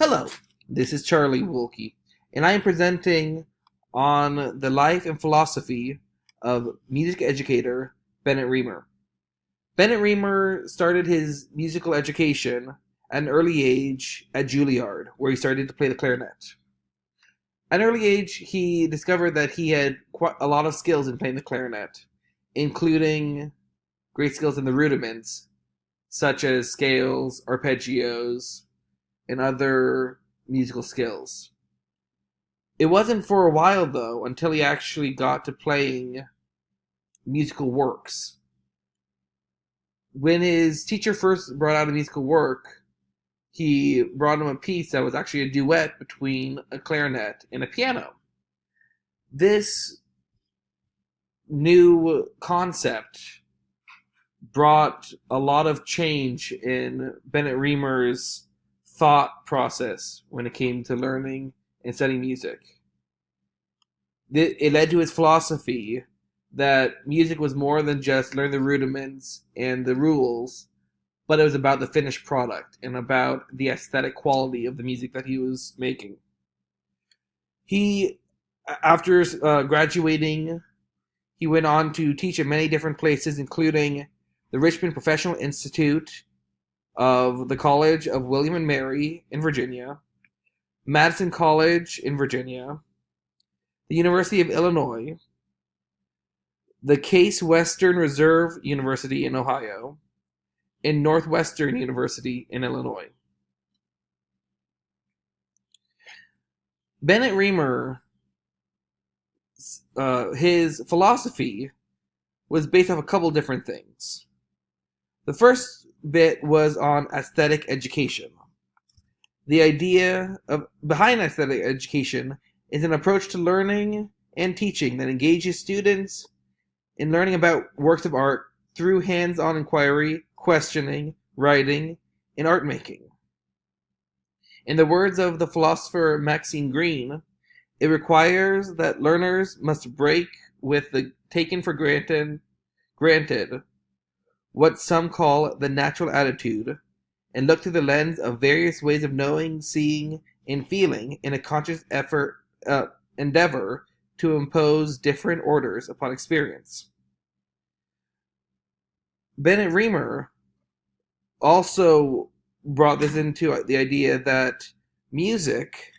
Hello, this is Charlie Wulke, and I am presenting on the life and philosophy of music educator Bennet Reimer. Bennet Reimer started his musical education at an early age at Juilliard, where he started to play the clarinet. At an early age, he discovered that he had quite a lot of skills in playing the clarinet, including great skills in the rudiments, such as scales, arpeggios, and other musical skills. It wasn't for a while, though, until he actually got to playing musical works. When his teacher first brought out a musical work, he brought him a piece that was actually a duet between a clarinet and a piano. This new concept brought a lot of change in Bennet Reimer's thought process when it came to learning and studying music. It led to his philosophy that music was more than just learn the rudiments and the rules, but it was about the finished product and about the aesthetic quality of the music that he was making. He, after graduating, he went on to teach at many different places, including the Richmond Professional Institute of the College of William and Mary in Virginia, Madison College in Virginia, the University of Illinois, the Case Western Reserve University in Ohio, and Northwestern University in Illinois. Bennet Reimer, his philosophy was based off a couple different things. The first bit was on aesthetic education. The idea behind aesthetic education is an approach to learning and teaching that engages students in learning about works of art through hands-on inquiry, questioning, writing, and art making. In the words of the philosopher Maxine Greene, it requires that learners must break with the taken for granted what some call the natural attitude, and look through the lens of various ways of knowing, seeing, and feeling in a conscious endeavor to impose different orders upon experience. Bennet Reimer also brought this into the idea that music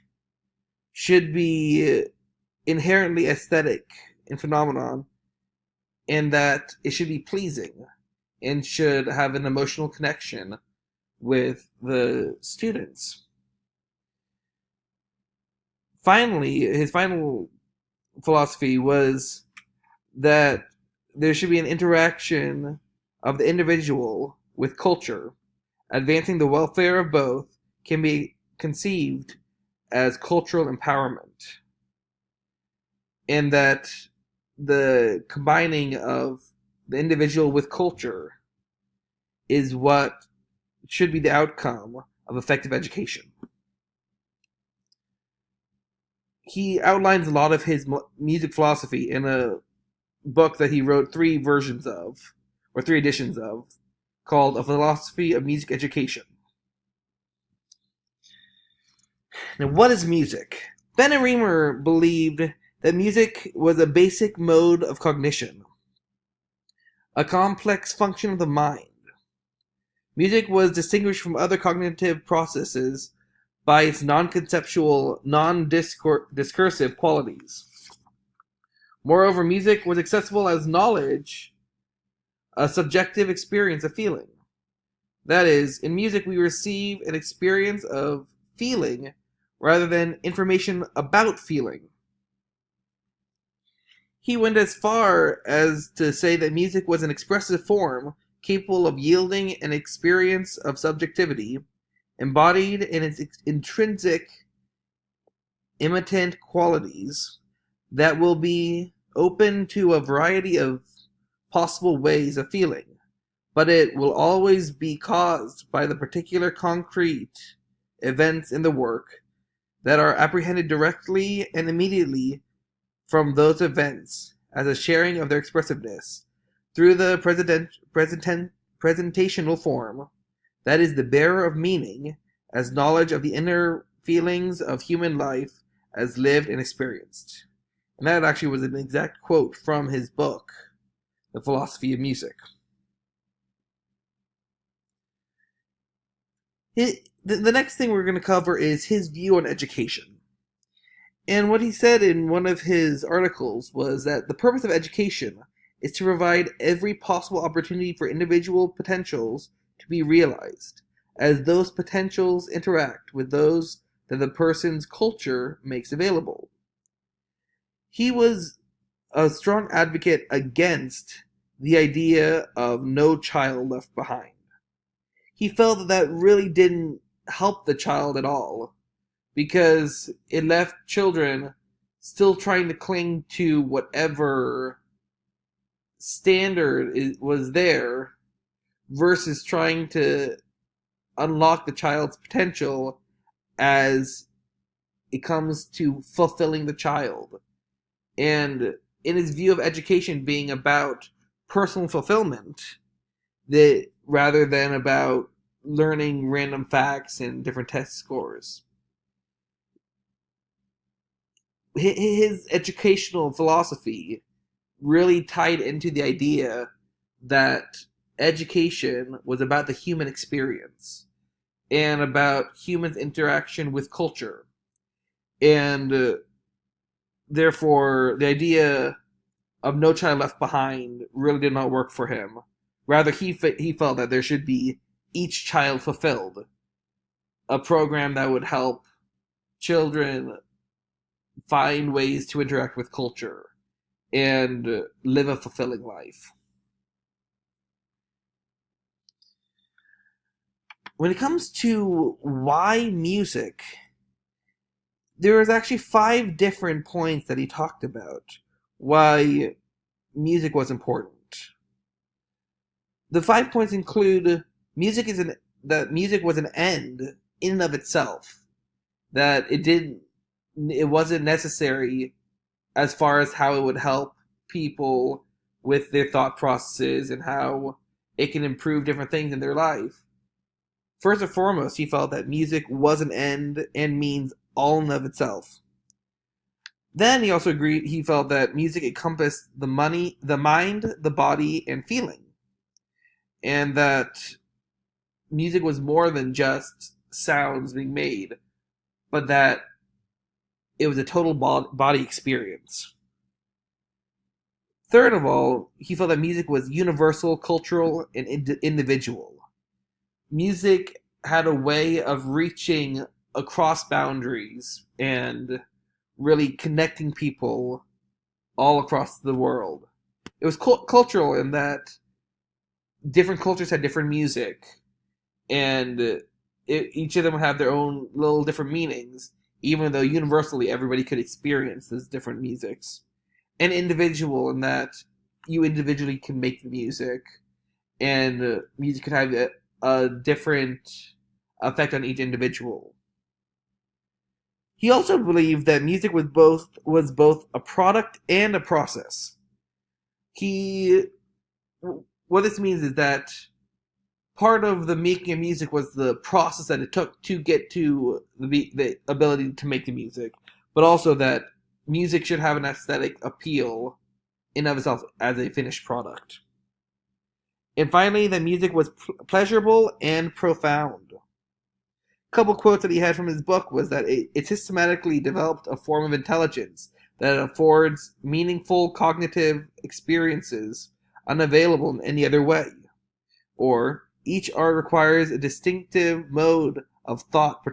should be inherently aesthetic and phenomenon, and that it should be pleasing and should have an emotional connection with the students. Finally, his final philosophy was that there should be an interaction of the individual with culture. Advancing the welfare of both can be conceived as cultural empowerment, and that the combining of the individual with culture is what should be the outcome of effective education. He outlines a lot of his music philosophy in a book that he wrote three editions of, called A Philosophy of Music Education. Now, what is music? Bennet Reimer believed that music was a basic mode of cognition, a complex function of the mind. Music was distinguished from other cognitive processes by its non-conceptual, non-discursive qualities. Moreover, music was accessible as knowledge, a subjective experience of feeling. That is, in music we receive an experience of feeling rather than information about feeling. He went as far as to say that music was an expressive form capable of yielding an experience of subjectivity, embodied in its intrinsic immanent qualities that will be open to a variety of possible ways of feeling, but it will always be caused by the particular concrete events in the work that are apprehended directly and immediately from those events as a sharing of their expressiveness through the presentational form, that is the bearer of meaning, as knowledge of the inner feelings of human life as lived and experienced. And that actually was an exact quote from his book, The Philosophy of Music. The next thing we're going to cover is his view on education. And what he said in one of his articles was that the purpose of education is to provide every possible opportunity for individual potentials to be realized, as those potentials interact with those that the person's culture makes available. He was a strong advocate against the idea of no child left behind. He felt that that really didn't help the child at all, because it left children still trying to cling to whatever standard was there versus trying to unlock the child's potential as it comes to fulfilling the child. And in his view of education being about personal fulfillment, that rather than about learning random facts and different test scores. His educational philosophy really tied into the idea that education was about the human experience and about humans' interaction with culture. And therefore, the idea of no child left behind really did not work for him. Rather, he felt that there should be each child fulfilled, a program that would help children find ways to interact with culture and live a fulfilling life. When it comes to why music, there was actually 5 different points that he talked about why music was important. The 5 points include that music was an end in and of itself, that it wasn't necessary as far as how it would help people with their thought processes and how it can improve different things in their life. First and foremost, he felt that music was an end and means all in and of itself. Then he also agreed, he felt that music encompassed the mind, the body, and feeling. And that music was more than just sounds being made, but that it was a total body experience. Third of all, he felt that music was universal, cultural, and individual. Music had a way of reaching across boundaries and really connecting people all across the world. It was cultural in that different cultures had different music, and each of them would have their own little different meanings, even though universally everybody could experience those different musics. And individual in that you individually can make the music, and music could have a different effect on each individual. He also believed that music was both a product and a process. What this means is that part of the making of music was the process that it took to get to the ability to make the music, but also that music should have an aesthetic appeal in of itself as a finished product. And finally, that music was pleasurable and profound. A couple quotes that he had from his book was that it systematically developed a form of intelligence that affords meaningful cognitive experiences unavailable in any other way. Or, each art requires a distinctive mode of thought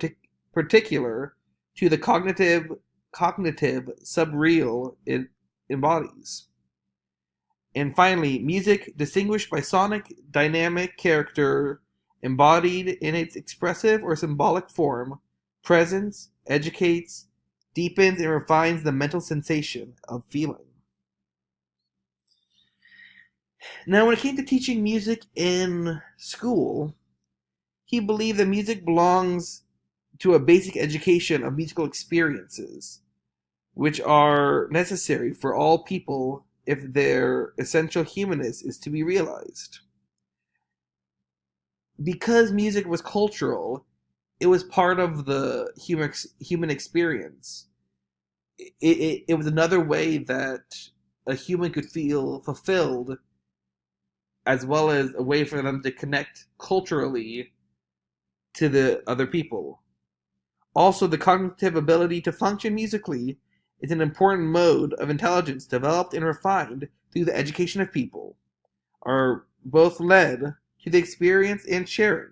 particular to the cognitive subreal it embodies. And finally, music distinguished by sonic dynamic character embodied in its expressive or symbolic form, presence, educates, deepens, and refines the mental sensation of feeling. Now, when it came to teaching music in school, he believed that music belongs to a basic education of musical experiences, which are necessary for all people if their essential humanness is to be realized. Because music was cultural, it was part of the human experience. It was another way that a human could feel fulfilled, as well as a way for them to connect culturally to the other people. Also, the cognitive ability to function musically is an important mode of intelligence developed and refined through the education of people, are both led to the experience and sharing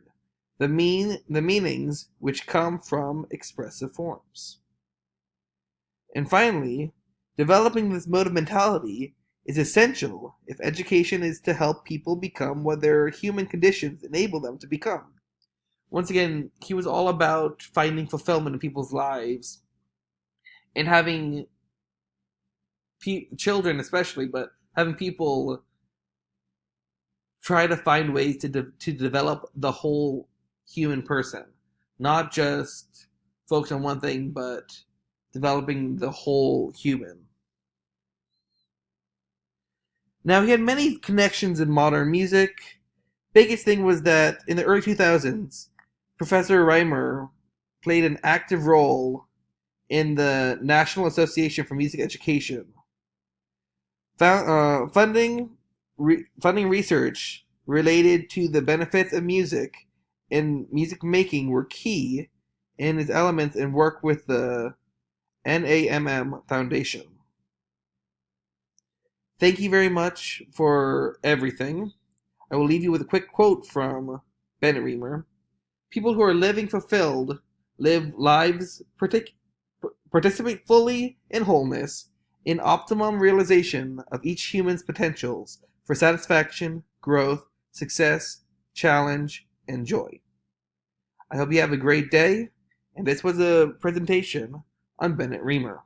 the meanings which come from expressive forms. And finally, developing this mode of mentality is essential if education is to help people become what their human conditions enable them to become. Once again, he was all about finding fulfillment in people's lives and having children, especially, but having people try to find ways to develop the whole human person, not just focus on one thing, but developing the whole human. Now, he had many connections in modern music. Biggest thing was that in the early 2000s, Professor Reimer played an active role in the National Association for Music Education. Funding research related to the benefits of music and music making were key in his elements and work with the NAMM Foundation. Thank you very much for everything. I will leave you with a quick quote from Bennett Reimer. People who are living fulfilled live lives, participate fully in wholeness, in optimum realization of each human's potentials for satisfaction, growth, success, challenge, and joy. I hope you have a great day, and this was a presentation on Bennett Reimer.